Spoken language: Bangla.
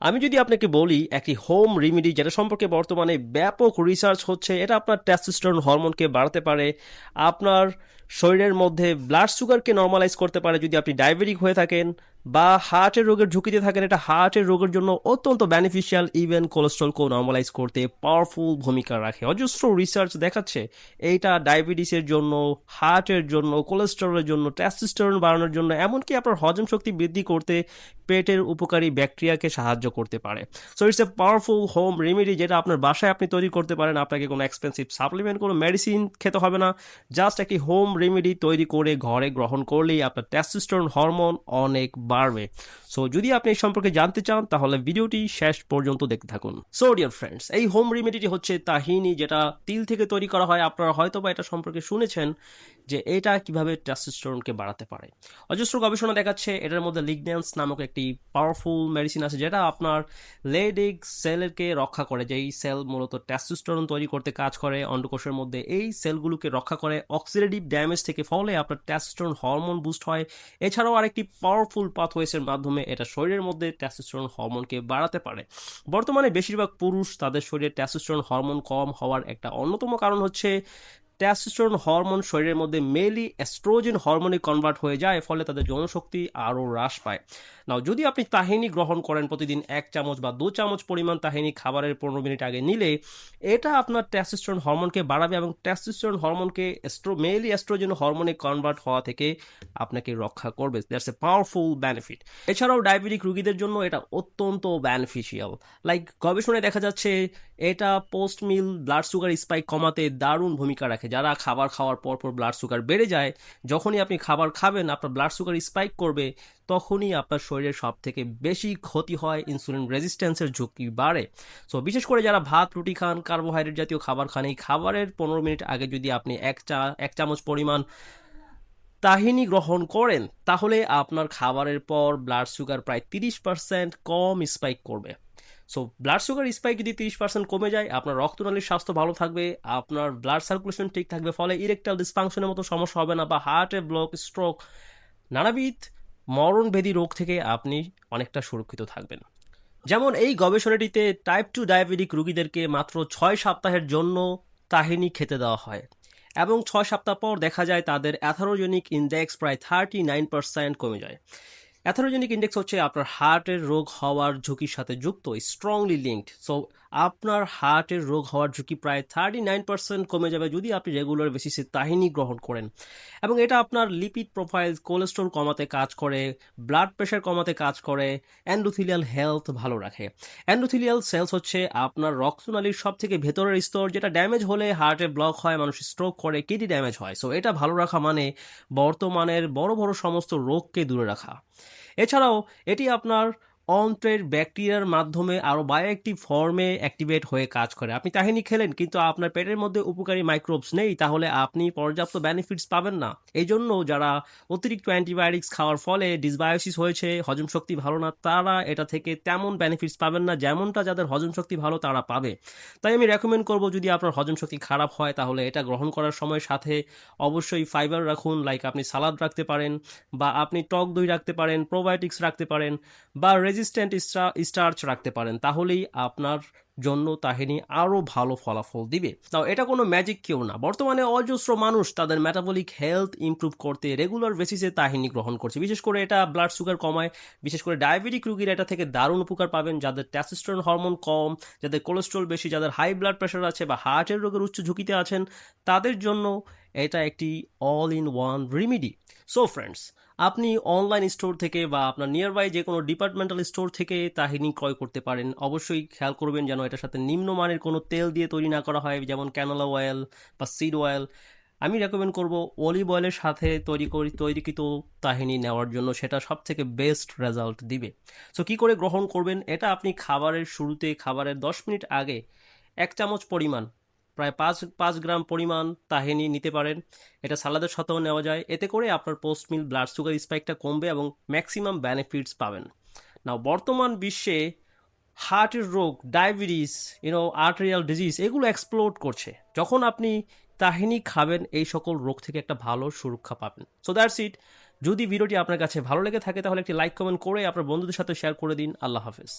আমি যদি আপনাকে বলি একটি হোম রেমেডি যেটা সম্পর্কে বর্তমানে ব্যাপক রিসার্চ হচ্ছে, এটা আপনার টেস্টোস্টেরন হরমোনকে বাড়াতে পারে, আপনার শরীরের মধ্যে ব্লাড সুগারকে নর্মালাইজ করতে পারে যদি আপনি ডায়াবেটিক হয়ে থাকেন বা হার্টের রোগের ঝুঁকিতে থাকেন। এটা হার্টের রোগের জন্য অত্যন্ত বেনিফিশিয়াল, ইভেন কোলেস্ট্রলকেও নর্মালাইজ করতে পাওয়ারফুল ভূমিকা রাখে। অজস্র রিসার্চ দেখাচ্ছে এইটা ডায়াবেটিসের জন্য, হার্টের জন্য, কোলেস্টেরলের জন্য, টেস্টোস্টেরন বাড়ানোর জন্য, এমনকি আপনার হজম শক্তি বৃদ্ধি করতে পেটের উপকারী ব্যাকটেরিয়াকে সাহায্য করতে পারে। So it's a powerful home remedy যেটা আপনার বাসায় আপনি তৈরি করতে পারেন। আপনাকে কোনো এক্সপেন্সিভ সাপ্লিমেন্ট, কোনো মেডিসিন খেতে হবে না। জাস্ট একটি হোম রেমেডি তৈরি করে ঘরে গ্রহণ করলেই আপনার টেস্টোস্টেরন হরমোন অনেক বাড়বে। সো যদি আপনি এই সম্পর্কে জানতে চান তাহলে ভিডিওটি শেষ পর্যন্ত দেখতে থাকুন। সো ডিয়ার ফ্রেন্ডস, এই হোম রেমেডিটি হচ্ছে তাহিনি, যেটা তিল থেকে তৈরি করা হয়। আপনারা হয়তো বা এটা সম্পর্কে শুনেছেন যে এটা কিভাবে টেস্টোস্টেরনকে বাড়াতে পারে। অজস্র গবেষণা দেখাচ্ছে এটার মধ্যে লিগন্যান্স নামক একটি পাওয়ারফুল মেডিসিন আছে যেটা আপনার লেডিক সেলকে রক্ষা করে, যেই সেল মূলত টেস্টোস্টেরন তৈরি করতে কাজ করে অন্ডকোষের মধ্যে। এই সেলগুলোকে রক্ষা করে অক্সিডেটিভ ড্যামেজ থেকে, ফলে আপনার টেস্টোস্টেরন হরমোন বুস্ট হয়। এছাড়াও আরেকটি পাওয়ারফুল পাথওয়েসের মাধ্যমে এটা শরীরের মধ্যে টেস্টোস্টেরন হরমোনকে বাড়াতে পারে। বর্তমানে বেশিরভাগ পুরুষ তাদের শরীরে টেস্টোস্টেরন হরমোন কম হওয়ার একটা অন্যতম কারণ হচ্ছে টেস্টোস্টেরন হরমোন শরীরের মধ্যে মেলি এস্ট্রোজেন হরমোনে কনভার্ট হয়ে যায়, ফলে তাদের যৌনশক্তি আরও হ্রাস পায়। নাও যদি আপনি তাহিনি গ্রহণ করেন প্রতিদিন 1 চামচ বা 2 চামচ পরিমাণ তাহিনি খাবারের 15 মিনিট আগে নিলে, এটা আপনার টেস্টোস্টেরন হরমোনকে বাড়াবে এবং টেস্টোস্টেরন হরমোনকে মেলি এস্ট্রোজেন হরমোনে কনভার্ট হওয়া থেকে আপনাকে রক্ষা করবে। That's a powerful benefit. এছাড়াও ডায়াবেটিক রোগীদের জন্য এটা অত্যন্ত বেনিফিশিয়াল। লাইক গবেষণায় দেখা যাচ্ছে এটা পোস্ট মিল ব্লাড সুগার স্পাইক কমাতে দারুণ ভূমিকা রাখে। যারা খাবার খাওয়ার পর পর ব্লাড সুগার বেড়ে যায়, যখনই আপনি খাবার খাবেন আপনার ব্লাড সুগার স্পাইক করবে, তখনই আপনার শরীরের সব থেকে বেশি ক্ষতি হয়, ইনসুলিন রেজিস্ট্যান্সের ঝুঁকি বাড়ে। সো বিশেষ করে যারা ভাত রুটি খান, কার্বোহাইড্রেট জাতীয় খাবার খান, এই খাবারের 15 মিনিট আগে যদি আপনি 1 চামচ পরিমাণ তাহিনি গ্রহণ করেন, তাহলে আপনার খাবারের পর ব্লাড সুগার প্রায় 30% কম স্পাইক করবে। সো ব্লাড সুগার স্পাইক যদি 30% কমে যায়, আপনার রক্তনালীর স্বাস্থ্য ভালো থাকবে, আপনার ব্লাড সার্কুলেশন ঠিক থাকবে, ফলে ইরেকটাইল ডিসফাংশনের মতো সমস্যা হবে না, বা হার্টে ব্লক, স্ট্রোক, নানাবিধ মরণভেদী রোগ থেকে আপনি অনেকটা সুরক্ষিত থাকবেন। যেমন এই গবেষণাটিতে টাইপ 2 ডায়াবেটিক রোগীদেরকে মাত্র 6 সপ্তাহের জন্য তাহিনি খেতে দেওয়া হয় এবং 6 সপ্তাহ পর দেখা যায় তাদের অ্যাথারোজেনিক ইন্ডেক্স প্রায় 39% কমে যায়। অ্যাথারোজেনিক ইন্ডেক্স হচ্ছে আপনার হার্টের রোগ হওয়ার ঝুঁকির সাথে যুক্ত, স্ট্রংলি লিঙ্কড। সো আপনার হার্টের রোগ হওয়ার ঝুঁকি প্রায় 39% কমে যাবে যদি আপনি রেগুলার বেসিসে তাহিনি গ্রহণ করেন। এবং এটা আপনার লিপিড প্রোফাইল, কোলেস্ট্রল কমাতে কাজ করে, ব্লাড প্রেশার কমাতে কাজ করে, এন্ডোথিলিয়াল হেলথ ভালো রাখে। এন্ডোথিলিয়াল সেলস হচ্ছে আপনার রক্তনালীর সব থেকে ভেতরের স্তর, যেটা ড্যামেজ হলে হার্টে ব্লক হয়, মানুষ স্ট্রোক করে, কিডনি ড্যামেজ হয়। সো এটা ভালো রাখা মানে বর্তমানের বড় বড় সমস্ত রোগকে দূরে রাখা। এছাড়াও এটি আপনার অন্ত্রের ব্যাকটেরিয়ার মাধ্যমে আরও বায়োঅ্যাক্টিভ ফর্মে অ্যাক্টিভেট হয়ে কাজ করে। আপনি তাহিনি খেলেন কিন্তু আপনার পেটের মধ্যে উপকারী মাইক্রোবস নেই, তাহলে আপনি পর্যাপ্ত বেনিফিটস পাবেন না। এই জন্য যারা অতিরিক্ত অ্যান্টিবায়োটিক্স খাওয়ার ফলে ডিসবায়োসিস হয়েছে, হজম শক্তি ভালো না, তারা এটা থেকে তেমন বেনিফিটস পাবেন না যেমনটা যাদের হজম শক্তি ভালো তারা পাবে। তাই আমি রেকমেন্ড করব, যদি আপনার হজম শক্তি খারাপ হয় তাহলে এটা গ্রহণ করার সময় সাথে অবশ্যই ফাইবার রাখুন। লাইক আপনি সালাদ রাখতে পারেন, বা আপনি টক দই রাখতে পারেন, প্রোবায়োটিক্স রাখতে পারেন, বা রেজিস্ট্যান্ট স্টার্চ রাখতে পারেন। তাহলেই আপনার জন্য তাহিনি আরও ভালো ফলাফল দিবে। তাও এটা কোনো ম্যাজিক কেউ না, বর্তমানে অজস্র মানুষ তাদের মেটাবলিক হেলথ ইমপ্রুভ করতে রেগুলার বেসিসে তাহিনি গ্রহণ করছে। বিশেষ করে এটা ব্লাড সুগার কমায়, বিশেষ করে ডায়াবেটিক রোগীরা এটা থেকে দারুণ উপকার পাবেন। যাদের টেস্টোস্টেরন হরমোন কম, যাদের কোলেস্ট্রল বেশি, যাদের হাই ব্লাড প্রেশার আছে বা হার্টের রোগের উচ্চ ঝুঁকিতে আছেন, তাদের জন্য এটা একটি all in one remedy. So friends, আপনি অনলাইন স্টোর থেকে বা আপনার নিয়ারবাই যে কোনো ডিপার্টমেন্টাল স্টোর থেকে তাহিনি ক্রয় করতে পারেন। অবশ্যই খেয়াল করবেন যেন এটার সাথে নিম্নমানের কোনো তেল দিয়ে তৈরি না করা হয়, যেমন ক্যানোলা অয়েল বা সিড অয়েল। আমি রেকমেন্ড করব অলিভ অয়েলের সাথে তৈরিকৃত তাহিনি নেওয়ার জন্য, সেটা সব থেকে বেস্ট রেজাল্ট দিবে। সো কী করে গ্রহণ করবেন, এটা আপনি খাবারের শুরুতে, খাবারের 10 মিনিট আগে 1 চামচ পরিমাণ, প্রায় পাঁচ পাঁচ গ্রাম পরিমাণ তাহিনি নিতে পারেন। এটা সালাদের সাথেও নেওয়া যায়। এতে করে আপনার পোস্ট মিল ব্লাড সুগার স্পাইকটা কমবে এবং ম্যাক্সিমাম বেনিফিটস পাবেন। নাও বর্তমান বিশ্বে হার্টের রোগ, ডায়াবেটিস, আর্টেরিয়াল ডিজিজ, এগুলো এক্সপ্লোড করছে। যখন আপনি তাহিনি খাবেন এই সকল রোগ থেকে একটা ভালো সুরক্ষা পাবেন। So that's it. যদি ভিডিওটি আপনার কাছে ভালো লেগে থাকে তাহলে একটি লাইক কমেন্ট করে আপনার বন্ধুদের সাথে শেয়ার করে দিন। আল্লাহ হাফেজ।